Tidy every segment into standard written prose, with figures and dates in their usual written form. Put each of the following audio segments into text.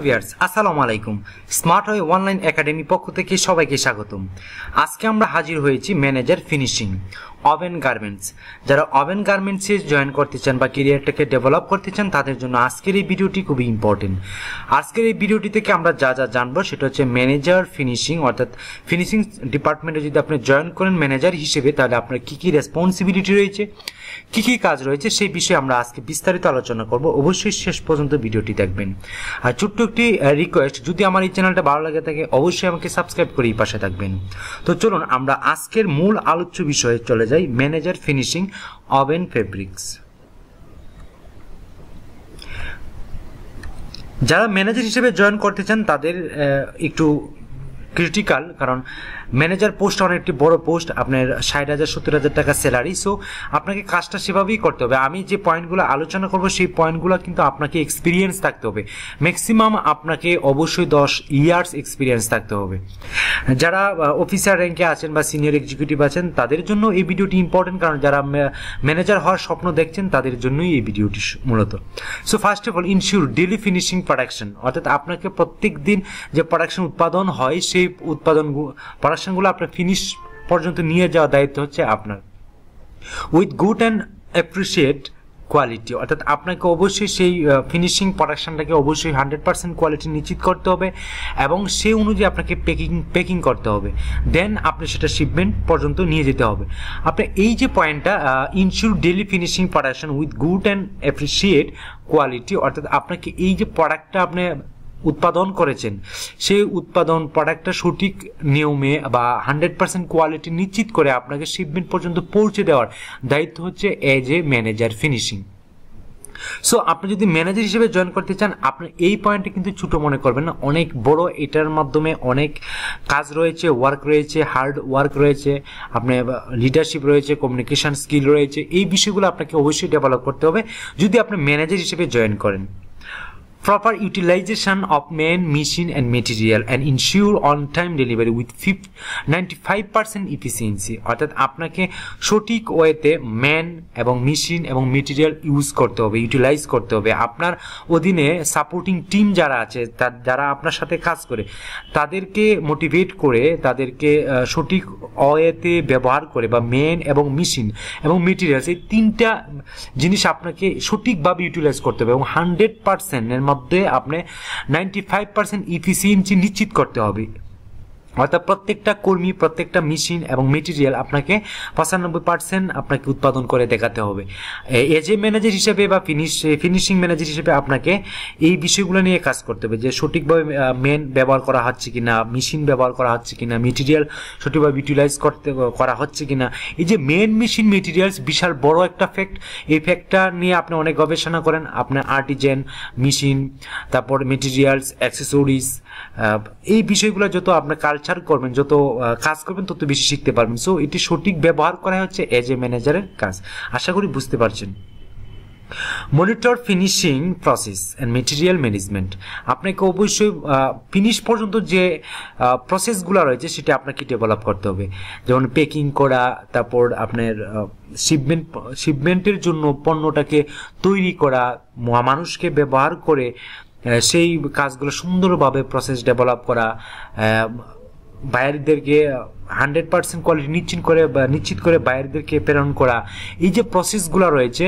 Viewers আসসালামু আলাইকুম। Smart way online academy পক্ষ থেকে সবাইকে স্বাগতম। আজকে আমরা হাজির হয়েছি ম্যানেজার ফিনিশিং ওভেন গার্মেন্টস। যারা ওভেন গার্মেন্টসে জয়েন করতে চান বা ক্যারিয়ারটাকে ডেভেলপ করতে চান তাদের জন্য আজকের এই ভিডিওটি খুবই ইম্পর্টেন্ট। আজকের এই ভিডিওটি থেকে আমরা যা জানবো সেটা হচ্ছে ম্যানেজার ফিনিশিং, অর্থাৎ ফিনিশিং ডিপার্টমেন্টে যদি আপনি জয়েন করেন ম্যানেজার হিসেবে তাহলে আপনার কী কী রেসপন্সিবিলিটি রয়েছে, কী কী কাজ রয়েছে সেই বিষয়ে আমরা আজকে বিস্তারিত আলোচনা করব। অবশ্যই শেষ পর্যন্ত ভিডিওটি দেখবেন। আর ছোট্ট একটি রিকোয়েস্ট, যদি আমার এই চ্যানেলটা ভালো লাগে থাকে অবশ্যই আমাকে সাবস্ক্রাইব করে এই পাশে থাকবেন। তো চলুন আমরা আজকের মূল আলোচ্য বিষয়ে চলে যাই, ম্যানেজার ফিনিশিং ওভেন ফেব্রিক্স। যারা ম্যানেজার হিসেবে জয়েন করতে চান তাদের একটু ক্রিটিক্যাল, কারণ ম্যানেজার পোস্ট অনেকটি বড় পোস্ট, আপনার 60,000-70,000 টাকা স্যালারি। সো আপনাকে কাজটা সেভাবেই করতে হবে। আমি যে পয়েন্টগুলো আলোচনা করব সেই পয়েন্টগুলো কিন্তু আপনাকে এক্সপিরিয়েন্স থাকতে হবে। ম্যাক্সিমাম আপনাকে অবশ্যই 10 ইয়ার্স এক্সপিরিয়েন্স থাকতে হবে। যারা অফিসার র্যাঙ্কে আছেন বা সিনিয়র এক্সিকিউটিভ আছেন তাদের জন্য এই ভিডিওটি ইম্পর্টেন্ট, কারণ যারা ম্যানেজার হওয়ার স্বপ্ন দেখছেন তাদের জন্যই এই ভিডিওটি মূলত। So first of all ensure daily finishing production, অর্থাৎ আপনাকে প্রত্যেক দিন যে প্রোডাকশন উৎপাদন হয় সেই প্রোডাকশনগুলো আপনার ফিনিশ পর্যন্ত নিয়ে যাওয়ার দায়িত্ব হচ্ছে আপনার। With good and appreciate quality, অর্থাৎ আপনাকে অবশ্যই সেই ফিনিশিং প্রোডাকশনটাকে অবশ্যই 100% কোয়ালিটি নিশ্চিত করতে হবে এবং সেই অনুযায়ী আপনাকে প্যাকিং করতে হবে। দেন আপনি সেটা শিপমেন্ট পর্যন্ত নিয়ে যেতে হবে। আপনি এই যে পয়েন্টটা ensure daily finishing production with good and appreciate quality, অর্থাৎ আপনাকে এই যে প্রোডাক্টটা আপনি উৎপাদন করেছেন সেই উৎপাদন প্রোডাক্টটা সঠিক নিয়মে বা 100% কোয়ালিটি নিশ্চিত করে আপনাকে শিপমেন্ট পর্যন্ত পৌঁছে দেওয়ার দায়িত্ব হচ্ছে as a manager finishing. So আপনি যদি ম্যানেজার হিসেবে জয়েন করতে চান আপনি এই পয়েন্টে কিন্তু ছোট মনে করবেন না, অনেক বড়। এটার মাধ্যমে অনেক কাজ রয়েছে, ওয়ার্ক রয়েছে, হার্ড ওয়ার্ক রয়েছে, আপনার লিডারশিপ রয়েছে, কমিউনিকেশন স্কিল রয়েছে। এই বিষয়গুলো আপনাকে অবশ্যই ডেভেলপ করতে হবে যদি আপনি ম্যানেজার হিসেবে জয়েন করেন। Proper utilization of man, machine and material and ensure on-time delivery with 95% efficiency, অর্থাৎ আপনাকে সঠিক ওয়েতে ম্যান এবং মেশিন এবং মেটেরিয়াল ইউজ করতে হবে, ইউটিলাইজ করতে হবে। আপনার অধীনে সাপোর্টিং টিম যারা আছে, যারা আপনার সাথে কাজ করে তাদেরকে মোটিভেট করে তাদেরকে সঠিক ওয়েতে ব্যবহার করে বা ম্যান এবং মেশিন এবং মেটেরিয়ালস এই তিনটা জিনিস আপনাকে সঠিকভাবে ইউটিলাইজ করতে হবে এবং 100% মধ্যে আপনি 95% ইফিসিয়েন্সি নিশ্চিত করতে হবে। অর্থাৎ প্রত্যেকটা কর্মী, প্রত্যেকটা মেশিন এবং মেটেরিয়াল আপনাকে 95% আপনাকে উৎপাদন করে দেখাতে হবে। এজ এ ম্যানেজার হিসেবে বা ফিনিশিং ম্যানেজার হিসেবে আপনাকে এই বিষয়গুলো নিয়ে কাজ করতে হবে, যে সঠিকভাবে মেন ব্যবহার করা হচ্ছে কিনা, মেশিন ব্যবহার করা হচ্ছে কিনা, মেটেরিয়াল সঠিকভাবে ইউটিলাইজ করা হচ্ছে কিনা। এই যে মেন মেশিন মেটেরিয়ালস বিশাল বড় একটা ফ্যাক্ট। এই ফ্যাক্টটা নিয়ে আপনি অনেক গবেষণা করেন, আপনার আর্টিজেন, মেশিন, তারপর মেটেরিয়ালস, অ্যাক্সেসরিজ, এই বিষয়গুলো যত আপনার কালচার করবেন, যত কাজ করবেন তত বেশি শিখতে পারবেন। সো এটি সঠিক ব্যবহার করা হচ্ছে এজ এ ম্যানেজারের কাজ। আশা করি বুঝতে পারছেন। Monitor finishing process and material management, আপনাকে অবশ্যই ফিনিশ পর্যন্ত যে প্রসেসগুলো রয়েছে সেটা আপনাকে ডেভেলপ করতে হবে। যেমন প্যাকিং করা, তারপর আপনার শিপমেন্টের জন্য পণ্যটাকে তৈরি করা, মানুষকে ব্যবহার করে সেই কাজগুলো সুন্দরভাবে প্রসেস ডেভেলপ করা, বায়ারদেরকে 100% কোয়ালিটি নিশ্চিত করে বায়ারদেরকে প্রেরণ করা। এই যে প্রসেসগুলো রয়েছে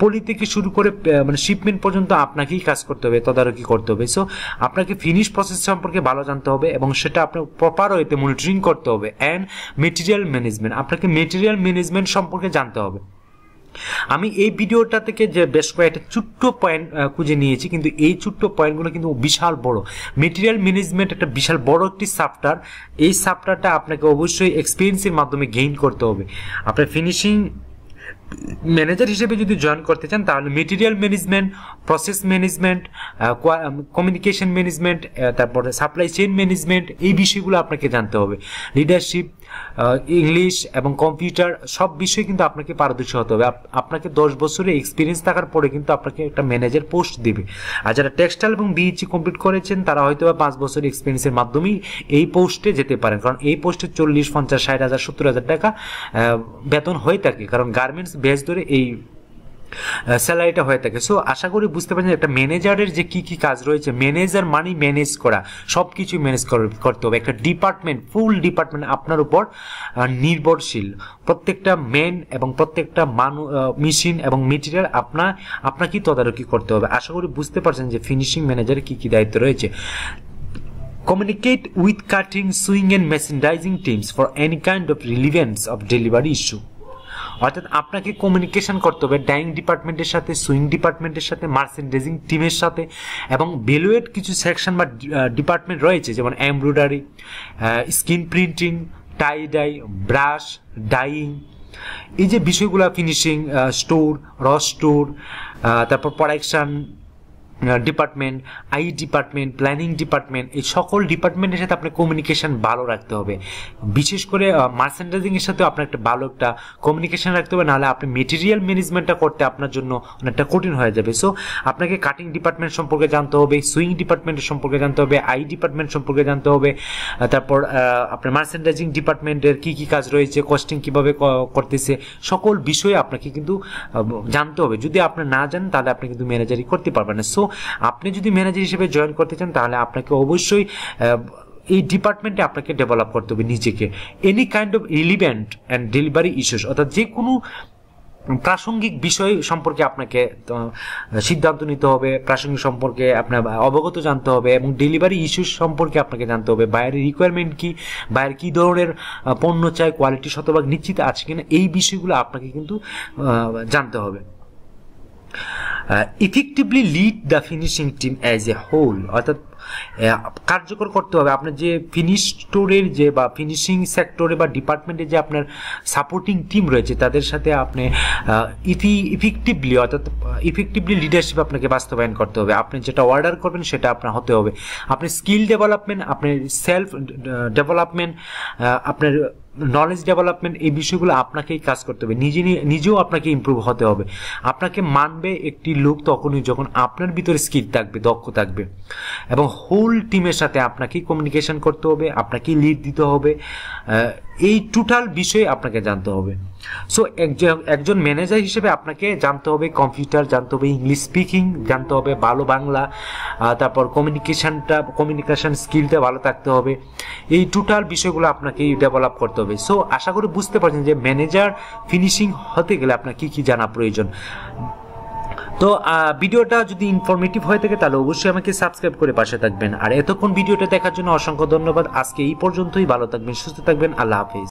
পলি থেকে শুরু করে মানে শিপমেন্ট পর্যন্ত আপনাকেই কাজ করতে হবে, তদারকি করতে হবে। সো আপনাকে ফিনিশ প্রসেস সম্পর্কে ভালো জানতে হবে এবং সেটা আপনার প্রপার ওয়েতে মনিটরিং করতে হবে। অ্যান্ড মেটেরিয়াল ম্যানেজমেন্ট, আপনাকে মেটেরিয়াল ম্যানেজমেন্ট সম্পর্কে জানতে হবে। আমি এই ভিডিওটা থেকে যে বেশ কয়েকটা ছোট্ট পয়েন্ট খুঁজে নিয়েছি, কিন্তু এই ছোট্ট পয়েন্টগুলো কিন্তু বিশাল বড়। মেটেরিয়াল ম্যানেজমেন্ট একটা বিশাল বড় একটি সাবটার। এই সাবটারটা আপনাকে অবশ্যই এক্সপিরিয়েন্সের মাধ্যমে গেইন করতে হবে। আপনার ফিনিশিং ম্যানেজার হিসেবে যদি জয়েন করতে চান তাহলে material management, process management, communication management, তারপরে সাপ্লাই চেইন ম্যানেজমেন্ট, এই বিষয়গুলো আপনাকে জানতে হবে। লিডারশিপ, ইংলিশ এবং কম্পিউটার সব বিষয়ে কিন্তু আপনাকে পারদর্শী হতে হবে। আপনাকে 10 বছরের এক্সপিরিয়েন্স থাকার পরে কিন্তু আপনাকে একটা ম্যানেজার পোস্ট দিবে। আর যারা টেক্সটাইল এবং বিইচি কমপ্লিট করেছেন তারা হয়তো 5 বছরের এক্সপিরিয়েন্সের মাধ্যমেই এই পোস্টে যেতে পারেন, কারণ এই পোস্টে 40, 50, 60 হাজার, 70 হাজার টাকা বেতন হয়ে থাকে, কারণ গার্মেন্টস বেস ধরে এই স্যালারিটা হয়ে থাকে। সো আশা করি বুঝতে পারছেন একটা ম্যানেজারের যে কি কি কাজ রয়েছে, ম্যানেজার মানি ম্যানেজ করা, সব কিছু ম্যানেজ করতে হবে। একটা ডিপার্টমেন্ট, ফুল ডিপার্টমেন্ট আপনার উপর নির্ভরশীল। প্রত্যেকটা ম্যান এবং প্রত্যেকটা মেশিন এবং মেটেরিয়াল আপনাকেই তদারকি করতে হবে। আশা করি বুঝতে পারছেন যে ফিনিশিং ম্যানেজারের কি কি দায়িত্ব রয়েছে। Communicate with cutting, sewing and merchandising teams for any kind of relevance of delivery issue. অর্থাৎ আপনাকে কমিউনিকেশন করতে হবে ডাইং ডিপার্টমেন্টের সাথে, সুইং ডিপার্টমেন্টের সাথে, মার্চেন্ডাইজিং টিমের সাথে, এবং ভ্যালুয়েট কিছু সেকশন বা ডিপার্টমেন্ট রয়েছে যেমন এমব্রয়ডারি, স্ক্রিন প্রিন্টিং, টাই ডাই, ব্রাশ, ডাইং, এই যে বিষয়গুলো, ফিনিশিং স্টোর, র স্টোর, তারপর production department, I department, planning department, এই সকল ডিপার্টমেন্টের সাথে আপনার কমিউনিকেশন ভালো রাখতে হবে। বিশেষ করে মার্চেন্ডাইজিংয়ের সাথেও আপনার একটা ভালো একটা কমিউনিকেশন রাখতে হবে, নাহলে আপনি মেটেরিয়াল ম্যানেজমেন্টটা করতে আপনার জন্য অনেকটা কঠিন হয়ে যাবে। সো আপনাকে কাটিং ডিপার্টমেন্ট সম্পর্কে জানতে হবে, সুইং ডিপার্টমেন্টের সম্পর্কে জানতে হবে, আই ডিপার্টমেন্ট সম্পর্কে জানতে হবে, তারপর আপনার মার্চেন্ডাইজিং ডিপার্টমেন্টের কি কি কাজ রয়েছে, কস্টিং কিভাবে করতেছে, সকল বিষয়ে আপনাকে কিন্তু জানতে হবে। যদি আপনি না জানেন তাহলে আপনি কিন্তু ম্যানেজারই করতে পারবেন না। সো আপনি যদি ম্যানেজার হিসেবে জয়েন করতে চান তাহলে আপনাকে অবশ্যই এই ডিপার্টমেন্টে আপনাকে ডেভেলপ করতে হবে নিজেকে। Any kind of relevant and delivery issues, অর্থাৎ যে কোনো প্রাসঙ্গিক বিষয় সম্পর্কে আপনাকে সিদ্ধান্ত নিতে হবে, প্রাসঙ্গিক সম্পর্কে আপনার অবগত জানতে হবে, এবং ডেলিভারি ইস্যুস সম্পর্কে আপনাকে জানতে হবে। বাইরের রিকোয়ারমেন্ট কি, বাইরের কী ধরনের পণ্য চাই, কোয়ালিটি শতভাগ নিশ্চিত আছে কিনা, এই বিষয়গুলো আপনাকে কিন্তু জানতে হবে। Effectively lead the finishing team as a whole, অর্থাৎ কার্যকর করতে হবে আপনার যে ফিনিশ স্টোরের যে বা ফিনিশিং সেক্টরে বা ডিপার্টমেন্টে যে আপনার সাপোর্টিং টিম রয়েছে তাদের সাথে আপনি ইফেক্টিভলি, অর্থাৎ ইফেক্টিভলি লিডারশিপ আপনাকে বাস্তবায়ন করতে হবে। আপনি যেটা অর্ডার করবেন সেটা আপনার হতে হবে। আপনি স্কিল ডেভেলপমেন্ট, আপনার সেলফ ডেভেলপমেন্ট, আপনার নলেজ ডেভেলপমেন্ট, এই বিষয়গুলো আপনাকেই কাজ করতে হবে। নিজেও আপনাকে ইমপ্রুভ হতে হবে। আপনাকে মানবে একটি লোক তখনই যখন আপনার ভিতরে স্কিল থাকবে, দক্ষ থাকবে, এবং হোল টিমের সাথে আপনাকেই কমিউনিকেশন করতে হবে, আপনাকেই লিড দিতে হবে। এই টোটাল বিষয়ে আপনাকে জানতে হবে। সো একজন ম্যানেজার হিসেবে আপনাকে জানতে হবে কম্পিউটার, জানতে হবে ইংলিশ স্পিকিং, জানতে হবে ভালো বাংলা, তারপর কমিউনিকেশন স্কিলটা ভালো থাকতে হবে। এই টোটাল বিষয়গুলো আপনাকে ডেভেলপ করতে হবে। সো আশা করি বুঝতে পারছেন যে ম্যানেজার ফিনিশিং হতে গেলে আপনার কি কি জানা প্রয়োজন। তো ভিডিওটা যদি ইনফরমেটিভ হয়ে থাকে তাহলে অবশ্যই আমাকে সাবস্ক্রাইব করে পাশে থাকবেন। আর এতক্ষণ ভিডিওটা দেখার জন্য অসংখ্য ধন্যবাদ। আজকে এই পর্যন্তই। ভালো থাকবেন, সুস্থ থাকবেন। আল্লাহ হাফেজ।